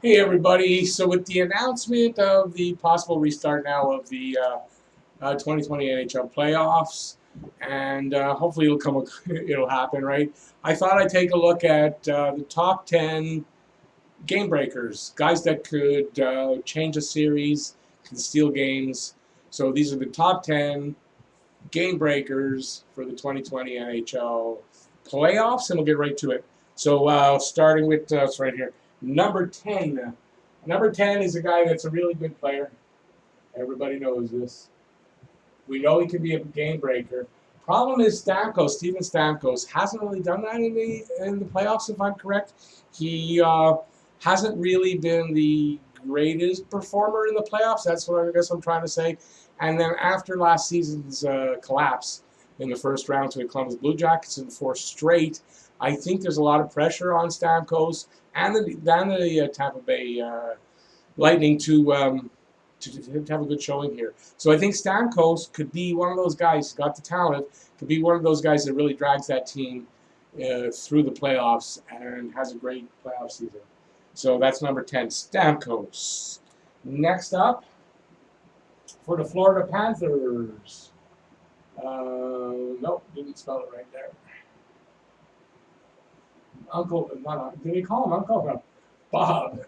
Hey everybody! So with the announcement of the possible restart now of the 2020 NHL playoffs, and hopefully it'll happen, right? I thought I'd take a look at the top 10 game breakers, guys that could change a series, can steal games. So these are the top 10 game breakers for the 2020 NHL playoffs, and we'll get right to it. So starting with it's right here, number 10. Number 10 is a guy that's a really good player. Everybody knows this. We know he can be a game breaker. Problem is Stamkos, Steven Stamkos, hasn't really done that in the playoffs, if I'm correct. He hasn't really been the greatest performer in the playoffs. That's what I guess I'm trying to say. And then after last season's collapse in the first round to the Columbus Blue Jackets in 4 straight, I think there's a lot of pressure on Stamkos and the Tampa Bay Lightning to have a good showing here. So I think Stamkos could be one of those guys, got the talent, could be one of those guys that really drags that team through the playoffs and has a great playoff season. So that's number 10, Stamkos. Next up, for the Florida Panthers. Nope, didn't spell it right there. Did they call him Uncle? No, Bob.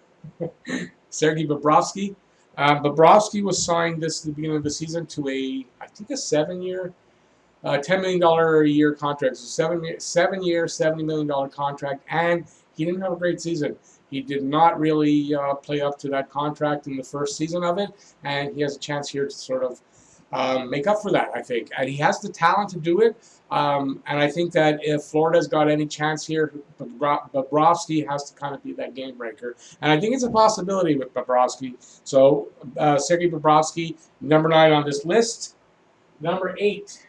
Sergei Bobrovsky. Bobrovsky was signed at the beginning of the season to I think a 7-year, $10 million a year contract. So 7-year, $70 million contract, and he didn't have a great season. He did not really play up to that contract in the first season of it, and he has a chance here to sort of make up for that, I think. And he has the talent to do it, and I think that if Florida's got any chance here, Bobrovsky has to kind of be that game breaker. And I think it's a possibility with Bobrovsky. So Sergei Bobrovsky, number 9 on this list. Number 8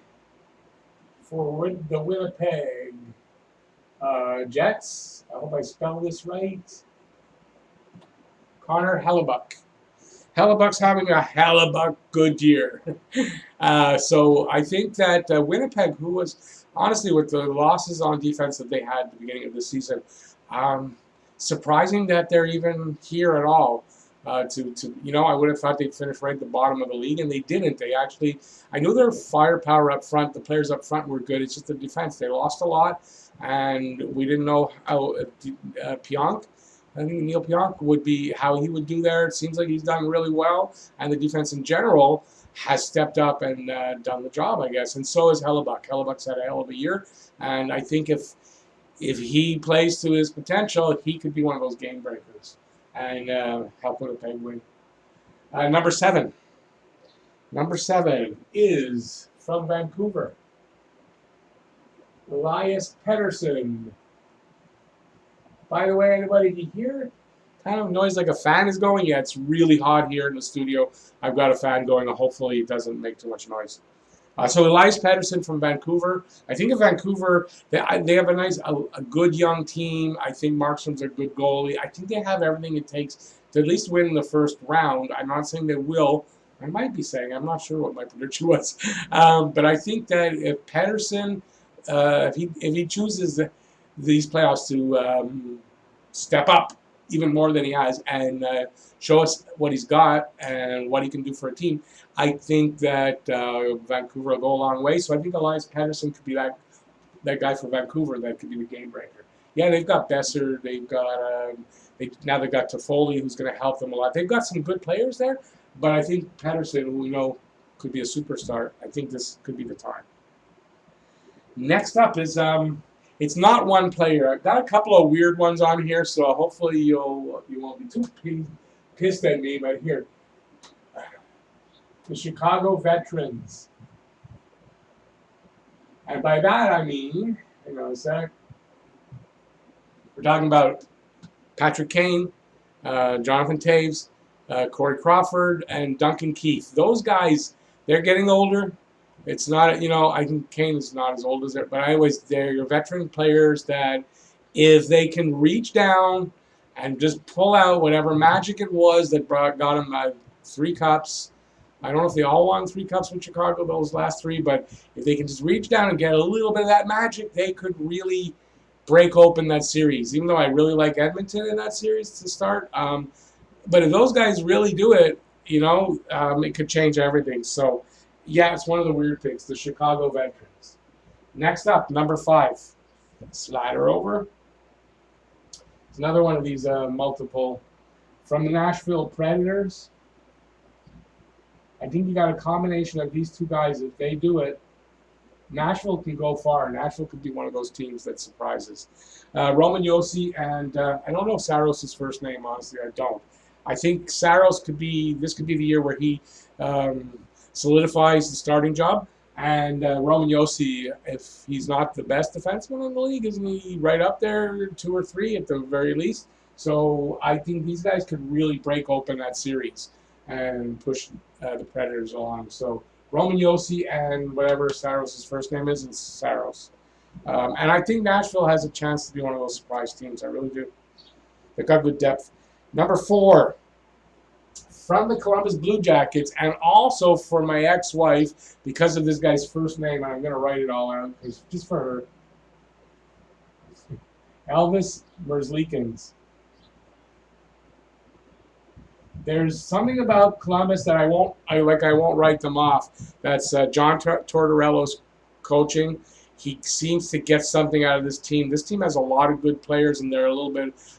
for the Winnipeg Jets. I hope I spelled this right. Connor Hellebuyck. Hellebuyck's having a Hellebuyck good year. So I think that Winnipeg, who was honestly with the losses on defense that they had at the beginning of the season, surprising that they're even here at all. I would have thought they'd finish right at the bottom of the league, and they didn't. They actually, I knew their firepower up front, the players up front were good. It's just the defense. They lost a lot, and we didn't know how Pionk. I think Neil Pionk how he would do there. It seems like he's done really well, and the defense in general has stepped up and done the job, I guess. And so has Hellebuyck. Hellebuck's had a hell of a year, and I think if he plays to his potential, he could be one of those game breakers and help Winnipeg win. Number 7. Number 7 is from Vancouver. Elias Patterson. By the way, anybody, do you hear kind of noise like a fan is going? Yeah, it's really hot here in the studio. I've got a fan going. Hopefully it doesn't make too much noise. So Elias Patterson from Vancouver. I think of Vancouver, they have a good young team. I think Markstrom's a good goalie. I think they have everything it takes to at least win the first round. I'm not saying they will. I might be saying. I'm not sure what my prediction was. But I think that if Patterson, if he chooses these playoffs to step up even more than he has and show us what he's got and what he can do for a team, I think that Vancouver will go a long way. So I think Elias Patterson could be that guy for Vancouver that could be the game breaker. Yeah, they've got Besser, they've got now they've got Toffoli, who's going to help them a lot. They've got some good players there, but I think Patterson, who we know could be a superstar, I think this could be the time. Next up is it's not one player. I've got a couple of weird ones on here, so hopefully you won't be too pissed at me. But here, the Chicago Veterans, and by that I mean, hang on a sec. We're talking about Patrick Kane, Jonathan Toews, Corey Crawford, and Duncan Keith. Those guys, they're getting older. It's not, I think Kane is not as old as it, but they're your veteran players that if they can reach down and just pull out whatever magic it was that got them 3 cups. I don't know if they all won 3 cups with Chicago, those last 3, but if they can just reach down and get a little bit of that magic, they could really break open that series. Even though I really like Edmonton in that series to start, but if those guys really do it, it could change everything. So, yeah, it's one of the weird picks, the Chicago Veterans. Next up, number 5. Slider over. It's another one of these multiple from the Nashville Predators. I think you got a combination of these two guys. If they do it, Nashville can go far. Nashville could be one of those teams that surprises. Roman Josi and I don't know Saros' first name, honestly. I don't. I think Saros this could be the year where he solidifies the starting job. And Roman Josi, if he's not the best defenseman in the league, isn't he right up there, 2 or 3 at the very least? So I think these guys could really break open that series and push the Predators along. So Roman Josi and whatever Saros' first name is, it's Saros. And I think Nashville has a chance to be one of those surprise teams. I really do. They've got good depth. Number 4, from the Columbus Blue Jackets, and also for my ex-wife, because of this guy's first name, and I'm going to write it all out, just for her. Elvis Merzlikins. There's something about Columbus that I won't write them off. That's John Tortorella's coaching. He seems to get something out of this team. This team has a lot of good players, and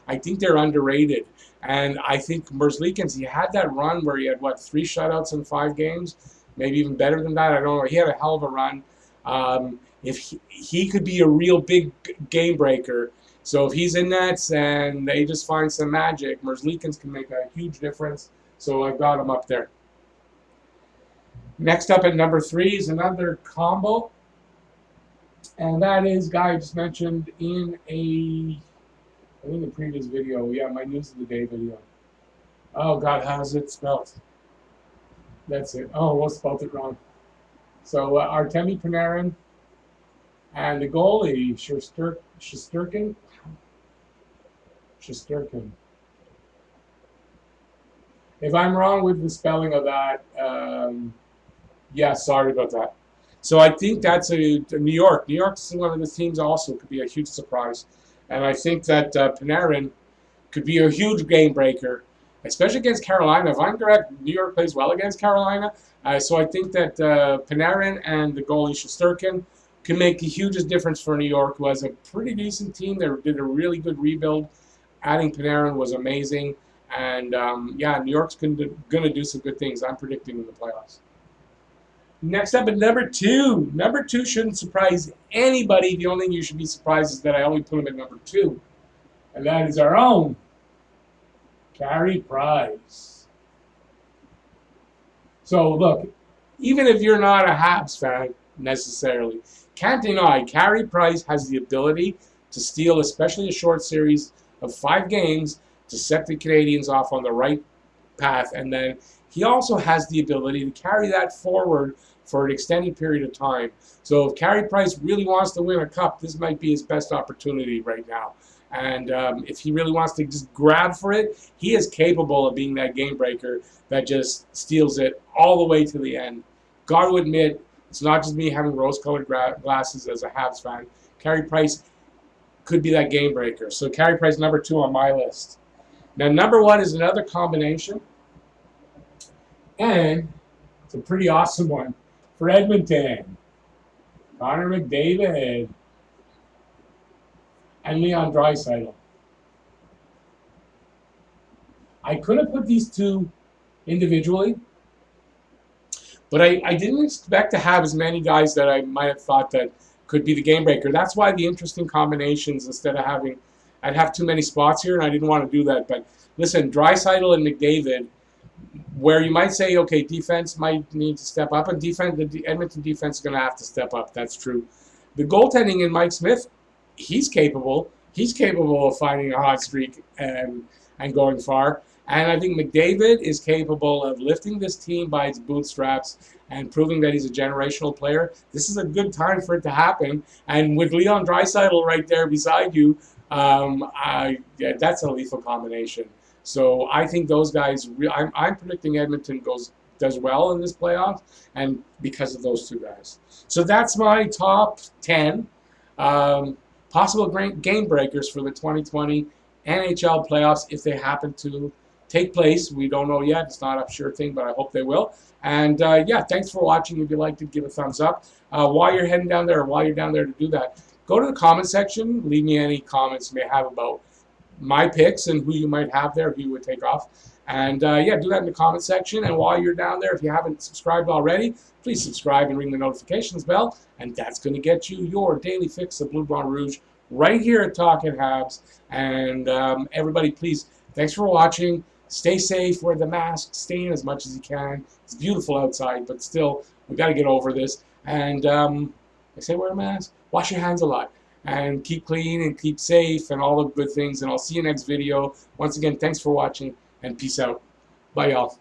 I think they're underrated. And I think Merzlikins, he had that run where he had, 3 shutouts in 5 games? Maybe even better than that. I don't know. He had a hell of a run. If he could be a real big game breaker. So if he's in nets and they just find some magic, Merzlikins can make a huge difference. So I've got him up there. Next up at number 3 is another combo. And that is guy I just mentioned in the previous video. Yeah, my News of the Day video. Oh, God, how's it spelled? That's it. Oh, we'll spelled it wrong. So, Artemi Panarin and the goalie, Shesterkin. If I'm wrong with the spelling of that, yeah, sorry about that. So I think that's a New York. New York's one of the teams also could be a huge surprise. And I think that Panarin could be a huge game breaker, especially against Carolina. If I'm correct, New York plays well against Carolina. So I think that Panarin and the goalie Shesterkin can make the hugest difference for New York, who has a pretty decent team. They did a really good rebuild. Adding Panarin was amazing. And, yeah, New York's going to do some good things. I'm predicting in the playoffs. Next up at number 2. Number 2 shouldn't surprise anybody. The only thing you should be surprised is that I only put him at number 2. And that is our own Carey Price. So, look, even if you're not a Habs fan necessarily, can't deny Carey Price has the ability to steal, especially a short series of 5 games, to set the Canadians off on the right path. And then he also has the ability to carry that forward for an extended period of time. So if Carey Price really wants to win a cup, this might be his best opportunity right now. And if he really wants to just grab for it, he is capable of being that game breaker that just steals it all the way to the end. Got to admit, it's not just me having rose-colored glasses as a Habs fan. Carey Price could be that game breaker. So Carey Price, number 2 on my list. Now, number 1 is another combination. And it's a pretty awesome one for Edmonton. Connor McDavid and Leon Draisaitl. I could have put these two individually, but I didn't expect to have as many guys that I might have thought that could be the game breaker. That's why the interesting combinations, instead of I'd have too many spots here, and I didn't want to do that. But listen, Draisaitl and McDavid, where you might say, okay, defense might need to step up, and the Edmonton defense is going to have to step up. That's true. The goaltending in Mike Smith, he's capable. He's capable of finding a hot streak and going far. And I think McDavid is capable of lifting this team by its bootstraps and proving that he's a generational player. This is a good time for it to happen. And with Leon Draisaitl right there beside you, yeah, that's a lethal combination. So I think those guys, I'm predicting Edmonton does well in this playoff, and because of those two guys. So that's my top 10. possible game breakers for the 2020 NHL playoffs if they happen to take place. We don't know yet. It's not a sure thing, but I hope they will. And yeah, thanks for watching. If you liked it, give a thumbs up. While you're heading down there, or while you're down there to do that, go to the comment section. Leave me any comments you may have about my picks and who you might have there, who you would take off. And yeah, do that in the comment section. And while you're down there, if you haven't subscribed already, please subscribe and ring the notifications bell. And that's going to get you your daily fix of Blue Brown Rouge right here at Talkin' Habs. And everybody, please, thanks for watching. Stay safe, wear the mask, stay in as much as you can. It's beautiful outside, but still, we got to get over this. And I say wear a mask, wash your hands a lot, and keep clean and keep safe and all the good things. And I'll see you next video. Once again, thanks for watching, and peace out. Bye, y'all.